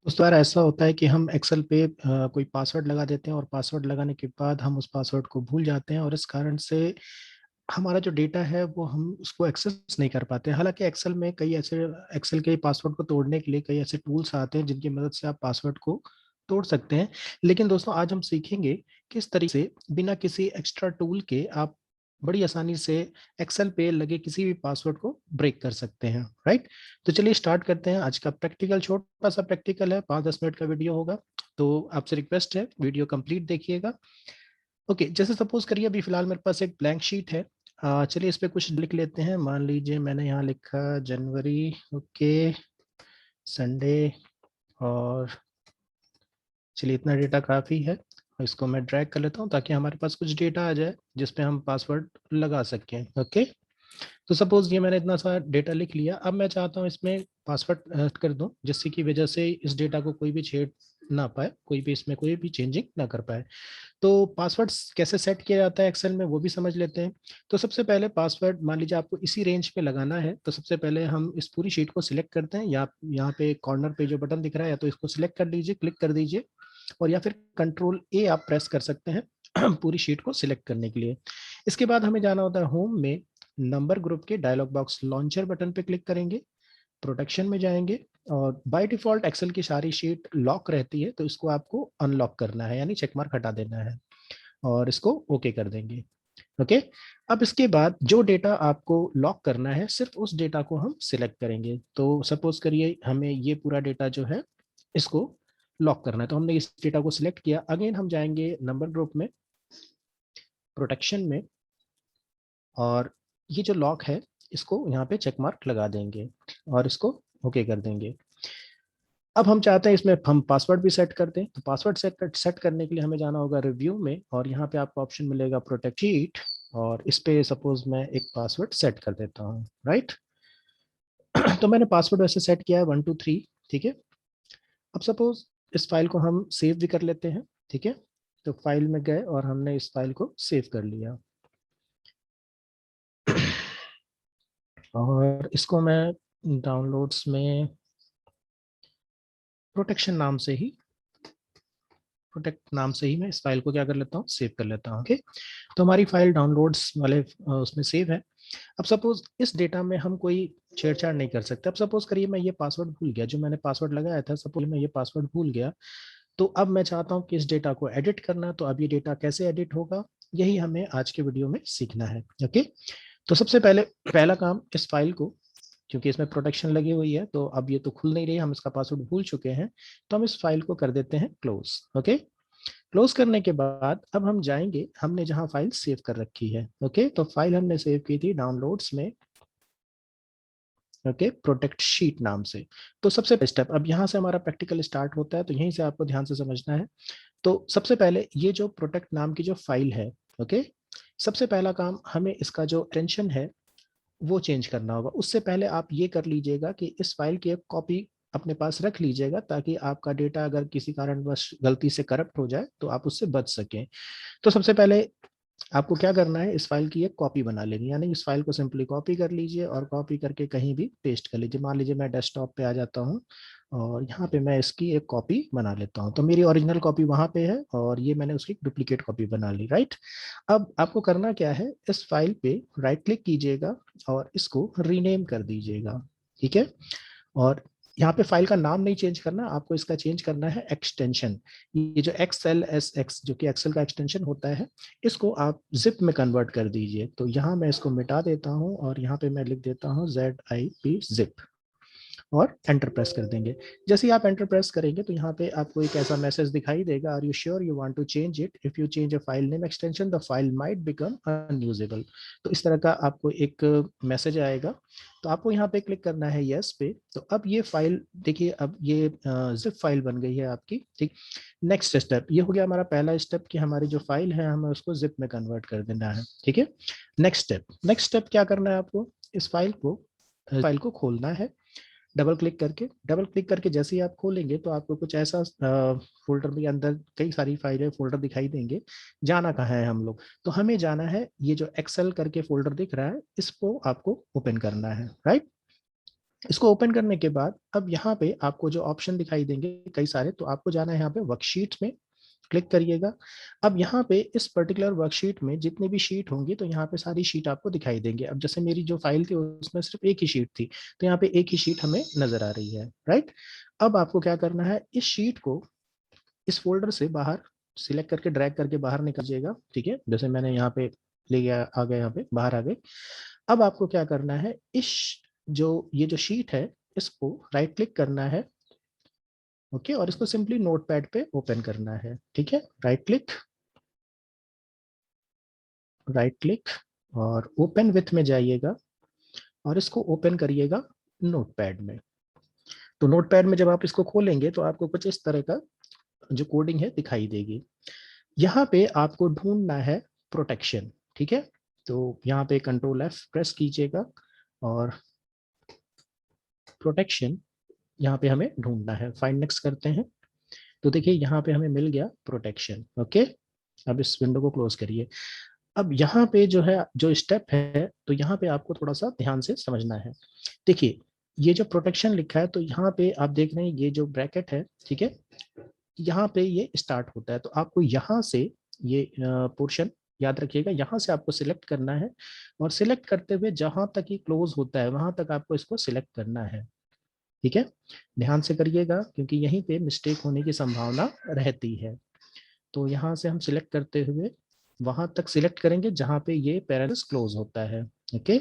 उस बार ऐसा होता है कि हम एक्सेल पे कोई पासवर्ड लगा देते हैं और पासवर्ड लगाने के बाद हम उस पासवर्ड को भूल जाते हैं और इस कारण से हमारा जो डेटा है वो हम उसको एक्सेस नहीं कर पाते। हालांकि एक्सेल में कई ऐसे एक्सेल के पासवर्ड को तोड़ने के लिए कई ऐसे टूल्स आते हैं जिनकी मदद से आप पासवर्ड को तोड़ सकते हैं। लेकिन दोस्तों आज हम सीखेंगे किस तरीके से बिना किसी एक्स्ट्रा टूल के आप बड़ी आसानी से एक्सेल पे लगे किसी भी पासवर्ड को ब्रेक कर सकते हैं। राइट। तो चलिए स्टार्ट करते हैं आज का प्रैक्टिकल। छोटा सा प्रैक्टिकल है, 5-10 मिनट का वीडियो होगा, तो आपसे रिक्वेस्ट है वीडियो कंप्लीट देखिएगा। ओके, जैसे सपोज करिए अभी फिलहाल मेरे पास एक ब्लैंक शीट है। चलिए इस पे कुछ लिख लेते हैं। मान लीजिए मैंने यहाँ लिखा जनवरी, ओके, संडे, और चलिए इतना डेटा काफ़ी है। इसको मैं ड्रैग कर लेता हूँ ताकि हमारे पास कुछ डेटा आ जाए जिसपे हम पासवर्ड लगा सकें। ओके, तो सपोज ये मैंने इतना सा डेटा लिख लिया। अब मैं चाहता हूँ इसमें पासवर्ड ऐड कर दूं जिससे की वजह से इस डेटा को कोई भी छेड़ ना पाए, कोई भी इसमें कोई भी चेंजिंग ना कर पाए। तो पासवर्ड कैसे सेट किया जाता है एक्सेल में वो भी समझ लेते हैं। तो सबसे पहले पासवर्ड मान लीजिए आपको इसी रेंज पे लगाना है, तो सबसे पहले हम इस पूरी शीट को सिलेक्ट करते हैं। या यहाँ पे कॉर्नर पे जो बटन दिख रहा है, या तो इसको सिलेक्ट कर लीजिए, क्लिक कर दीजिए, और या फिर कंट्रोल A आप प्रेस कर सकते हैं पूरी शीट को सिलेक्ट करने के लिए। इसके बाद हमें जाना होता है होम में, नंबर ग्रुप के डायलॉग बॉक्स लॉन्चर बटन पे क्लिक करेंगे, प्रोटेक्शन में जाएंगे, और बाय डिफॉल्ट एक्सेल की सारी शीट लॉक रहती है तो इसको आपको अनलॉक करना है, यानी चेक मार्क हटा देना है, और इसको ओके कर देंगे। ओके, अब इसके बाद जो डेटा आपको लॉक करना है सिर्फ उस डेटा को हम सिलेक्ट करेंगे। तो सपोज करिए हमें ये पूरा डेटा जो है इसको लॉक करना है, तो हमने इस डेटा को सिलेक्ट किया। अगेन हम जाएंगे नंबर ग्रुप में, प्रोटेक्शन में, और ये जो लॉक है इसको यहाँ पे चेक मार्क लगा देंगे और इसको ओके कर देंगे। अब हम चाहते हैं इसमें हम पासवर्ड भी सेट कर दें, तो पासवर्ड सेट करने के लिए हमें जाना होगा रिव्यू में, और यहाँ पे आपको ऑप्शन मिलेगा प्रोटेक्ट शीट, और इस पे सपोज मैं एक पासवर्ड सेट कर देता हूँ। राइट। तो मैंने पासवर्ड वैसे सेट किया है 123। ठीक है। अब सपोज इस फाइल को हम सेव भी कर लेते हैं। ठीक है। तो फाइल में गए और हमने इस फाइल को सेव कर लिया, और इसको मैं डाउनलोड्स में प्रोटेक्शन नाम से ही प्रोटेक्ट नाम से ही मैं इस फाइल को क्या कर लेता हूँ, सेव कर लेता हूँ। ओके, तो हमारी फाइल डाउनलोड्स वाले उसमें सेव है। अब सपोज इस डेटा में हम कोई छेड़छाड़ नहीं कर सकते। अब सपोज करिए मैं ये पासवर्ड भूल गया, जो मैंने पासवर्ड लगाया था, सपोज मैं ये पासवर्ड भूल गया, तो अब मैं चाहता हूँ कि इस डेटा को एडिट करना। तो अब ये डेटा कैसे एडिट होगा, यही हमें आज के वीडियो में सीखना है। ओके, तो सबसे पहले पहला काम, इस फाइल को, क्योंकि इसमें प्रोटेक्शन लगी हुई है तो अब ये तो खुल नहीं रही, हम इसका पासवर्ड भूल चुके हैं, तो हम इस फाइल को कर देते हैं क्लोज। ओके, क्लोज करने के बाद अब हम जाएंगे हमने जहां फाइल सेव कर रखी है। ओके, तो फाइल हमने सेव की थी डाउनलोड्स में, ओके, प्रोटेक्ट शीट नाम से। तो सबसे पहले स्टेप, अब यहाँ से हमारा प्रैक्टिकल स्टार्ट होता है, तो यहीं से आपको ध्यान से समझना है। तो सबसे पहले ये जो प्रोटेक्ट नाम की जो फाइल है, ओके, सबसे पहला काम हमें इसका जो एक्सटेंशन है वो चेंज करना होगा। उससे पहले आप ये कर लीजिएगा कि इस फाइल की एक कॉपी अपने पास रख लीजिएगा, ताकि आपका डेटा अगर किसी कारणवश गलती से करप्ट हो जाए तो आप उससे बच सकें। तो सबसे पहले आपको क्या करना है, इस फाइल की एक कॉपी बना लेनी, यानी इस फाइल को सिंपली कॉपी कर लीजिए और कॉपी करके कहीं भी पेस्ट कर लीजिए। मान लीजिए मैं डेस्कटॉप पे आ जाता हूँ और यहाँ पे मैं इसकी एक कॉपी बना लेता हूँ, तो मेरी ओरिजिनल कॉपी वहाँ पे है और ये मैंने उसकी डुप्लीकेट कॉपी बना ली। राइट। अब आपको करना क्या है, इस फाइल पे राइट क्लिक कीजिएगा और इसको रीनेम कर दीजिएगा। ठीक है। और यहाँ पे फाइल का नाम नहीं चेंज करना, आपको इसका चेंज करना है एक्सटेंशन। ये जो XLSX जो कि एक्सेल का एक्सटेंशन होता है, इसको आप जिप में कन्वर्ट कर दीजिए। तो यहाँ मैं इसको मिटा देता हूँ और यहाँ पे मैं लिख देता हूँ ZIP जिप, और एंटर प्रेस कर देंगे। जैसे ही आप एंटर प्रेस करेंगे तो यहाँ पे आपको एक ऐसा मैसेज दिखाई देगा, are you sure you want to change it, if you change a file name extension the file might become unusable. तो इस तरह का आपको एक मैसेज आएगा, तो आपको यहाँ पे क्लिक करना है यस पे। तो अब ये फाइल देखिए, अब ये जिप फाइल बन गई है आपकी। ठीक। नेक्स्ट स्टेप ये हो गया हमारा पहला स्टेप कि हमारी जो फाइल है हमें उसको जिप में कन्वर्ट कर देना है। ठीक है। नेक्स्ट स्टेप क्या करना है आपको, इस फाइल को खोलना है। डबल क्लिक करके जैसे ही आप खोलेंगे तो आपको कुछ ऐसा फोल्डर के अंदर कई सारी फाइलें फोल्डर दिखाई देंगे। जाना कहाँ है हम लोग, तो हमें जाना है ये जो एक्सेल करके फोल्डर दिख रहा है, इसको आपको ओपन करना है। राइट। इसको ओपन करने के बाद अब यहाँ पे आपको जो ऑप्शन दिखाई देंगे कई सारे, तो आपको जाना है यहाँ पे वर्कशीट में, क्लिक करिएगा। अब यहाँ पे इस पर्टिकुलर वर्कशीट में जितनी भी शीट होंगी तो यहाँ पे सारी शीट आपको दिखाई देंगे। अब जैसे मेरी जो फाइल थी उसमें सिर्फ एक ही शीट थी, तो यहाँ पे एक ही शीट हमें नजर आ रही है, राइट। अब आपको क्या करना है, इस शीट को इस फोल्डर से बाहर सिलेक्ट करके ड्रैग करके बाहर निकालिएगा, ठीक है। जैसे मैंने यहाँ पे ले गया, आ गए यहाँ पे बाहर आ गए। अब आपको क्या करना है, इस जो ये जो शीट है इसको राइट क्लिक करना है, ओके, और इसको सिंपली नोटपैड पे ओपन करना है, ठीक है। राइट क्लिक, राइट क्लिक और ओपन विथ में जाइएगा और इसको ओपन करिएगा नोटपैड में। तो नोटपैड में जब आप इसको खोलेंगे तो आपको कुछ इस तरह का जो कोडिंग है दिखाई देगी। यहाँ पे आपको ढूंढना है प्रोटेक्शन, ठीक है। तो यहाँ पे कंट्रोल एफ प्रेस कीजिएगा और प्रोटेक्शन यहाँ पे हमें ढूंढना है। फाइंड नेक्स्ट करते हैं तो देखिए यहाँ पे हमें मिल गया प्रोटेक्शन, ओके। अब इस विंडो को क्लोज करिए। अब यहाँ पे जो है जो स्टेप है, तो यहाँ पे आपको थोड़ा सा ध्यान से समझना है। देखिए ये जो प्रोटेक्शन लिखा है तो यहाँ पे आप देख रहे हैं ये जो ब्रैकेट है, ठीक है, यहाँ पे ये स्टार्ट होता है। तो आपको यहाँ से ये पोर्शन याद रखिएगा, यहाँ से आपको सिलेक्ट करना है और सिलेक्ट करते हुए जहां तक ये क्लोज होता है वहां तक आपको इसको सिलेक्ट करना है, ठीक है। ध्यान से करिएगा क्योंकि यहीं पे मिस्टेक होने की संभावना रहती है। तो यहाँ से हम सिलेक्ट करते हुए वहां तक सिलेक्ट करेंगे जहां पे ये पैरेंथेसिस क्लोज होता है, ओके।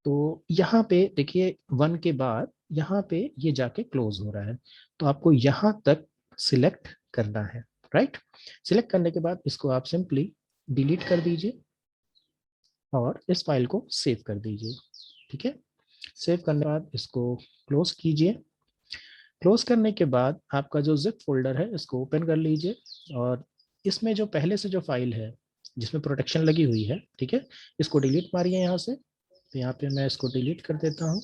तो यहाँ पे देखिए 1 के बाद यहाँ पे ये जाके क्लोज हो रहा है, तो आपको यहाँ तक सिलेक्ट करना है, राइट। सिलेक्ट करने के बाद इसको आप सिंपली डिलीट कर दीजिए और इस फाइल को सेव कर दीजिए, ठीक है। सेव करने के बाद इसको क्लोज कीजिए। क्लोज करने के बाद आपका जो जिप फोल्डर है इसको ओपन कर लीजिए और इसमें जो पहले से जो फाइल है जिसमें प्रोटेक्शन लगी हुई है, ठीक है, इसको डिलीट मारिए यहाँ से। तो यहाँ पे मैं इसको डिलीट कर देता हूँ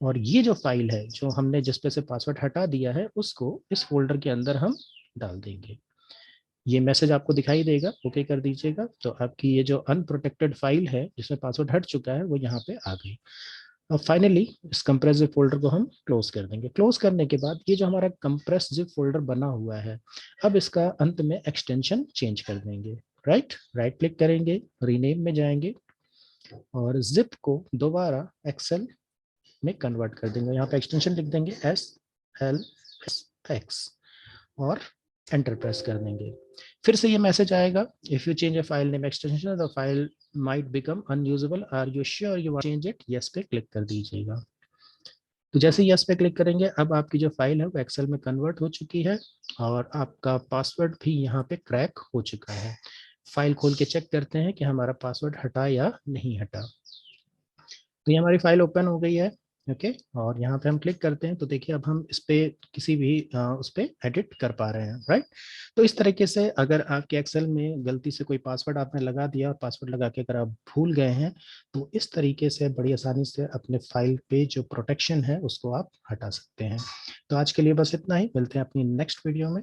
और ये जो फाइल है जो हमने जिस पे से पासवर्ड हटा दिया है उसको इस फोल्डर के अंदर हम डाल देंगे। ये मैसेज आपको दिखाई देगा, ओके कर दीजिएगा। तो आपकी ये जो अनप्रोटेक्टेड फाइल है जिसमें पासवर्ड हट चुका है वो यहाँ पे आ गई। अब फाइनली इस कंप्रेस जिप फोल्डर को हम क्लोज कर देंगे। क्लोज करने के बाद ये जो हमारा कंप्रेस जिप फोल्डर बना हुआ है, अब इसका अंत में एक्सटेंशन चेंज कर देंगे, राइट। राइट क्लिक करेंगे, रीनेम में जाएंगे और जिप को दोबारा एक्सेल में कन्वर्ट कर देंगे। यहाँ पे एक्सटेंशन लिख देंगे SLX और एंटर प्रेस कर देंगे। फिर से ये मैसेज आएगा, if you change a file name extension the file might become unusable, are you sure you want change it, yes पे क्लिक कर दीजिएगा। तो जैसे ही यस पे क्लिक करेंगे अब आपकी जो फाइल है वो एक्सेल में कन्वर्ट हो चुकी है और आपका पासवर्ड भी यहाँ पे क्रैक हो चुका है। फाइल खोल के चेक करते हैं कि हमारा पासवर्ड हटा या नहीं हटा। तो ये हमारी फाइल ओपन हो गई है, ओके। और यहाँ पे हम क्लिक करते हैं तो देखिए अब हम इस पे किसी भी उस पे एडिट कर पा रहे हैं, राइट। तो इस तरीके से अगर आपके एक्सेल में गलती से कोई पासवर्ड आपने लगा दिया और पासवर्ड लगा के अगर आप भूल गए हैं तो इस तरीके से बड़ी आसानी से अपने फाइल पे जो प्रोटेक्शन है उसको आप हटा सकते हैं। तो आज के लिए बस इतना ही, मिलते हैं अपनी नेक्स्ट वीडियो में।